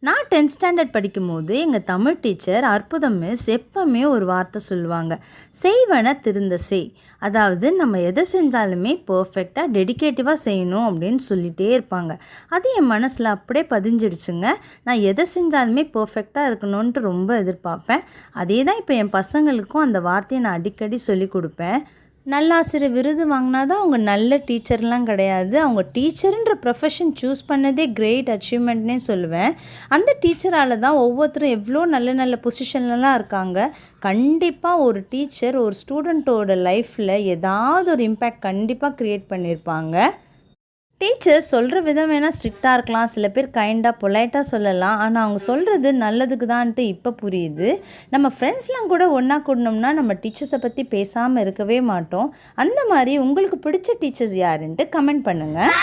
நான் 10th standard படிக்கும்போது எங்கள் தமிழ் டீச்சர் அற்புதம் மிஸ் எப்பவுமே ஒரு வார்த்தை சொல்லுவாங்க, செய்வன திருந்த செய். அதாவது நம்ம எதை செஞ்சாலுமே பர்ஃபெக்டாக டெடிகேட்டிவாக செய்யணும் அப்படின்னு சொல்லிகிட்டே இருப்பாங்க. அது என் மனசில் அப்படியே பதிஞ்சிடுச்சுங்க. நான் எதை செஞ்சாலுமே பர்ஃபெக்டாக இருக்கணுன்ட்டு ரொம்ப எதிர்பார்ப்பேன். அதே தான் இப்போ என் பசங்களுக்கும் அந்த வார்த்தையை நான் அடிக்கடி சொல்லி கொடுப்பேன். நல்லாசிரியர் விருது வாங்கினா தான் அவங்க நல்ல டீச்சர்லாம் கிடையாது. அவங்க டீச்சருன்ற ப்ரொஃபஷன் சூஸ் பண்ணதே கிரேட் அச்சீவ்மெண்ட்னே சொல்லுவேன். அந்த டீச்சரால் தான் ஒவ்வொருத்தரும் எவ்வளோ நல்ல நல்ல பொசிஷன்லலாம் இருக்காங்க. கண்டிப்பாக ஒரு டீச்சர் ஒரு ஸ்டூடெண்ட்டோட லைஃப்பில் ஏதாவது ஒரு இம்பேக்ட் கண்டிப்பாக க்ரியேட் பண்ணியிருப்பாங்க. டீச்சர்ஸ் சொல்கிற விதம் வேணால் ஸ்ட்ரிக்டாக இருக்கலாம், சில பேர் கைண்டாக பொலைட்டாக சொல்லலாம். ஆனால் அவங்க சொல்கிறது நல்லதுக்கு தான்ட்டு இப்போ புரியுது. நம்ம ஃப்ரெண்ட்ஸ்லாம் கூட ஒன்றா கூடணும்னா நம்ம டீச்சர்ஸை பற்றி பேசாமல் இருக்கவே மாட்டோம். அந்த மாதிரி உங்களுக்கு பிடிச்ச டீச்சர்ஸ் யாருன்ட்டு கமெண்ட் பண்ணுங்கள்.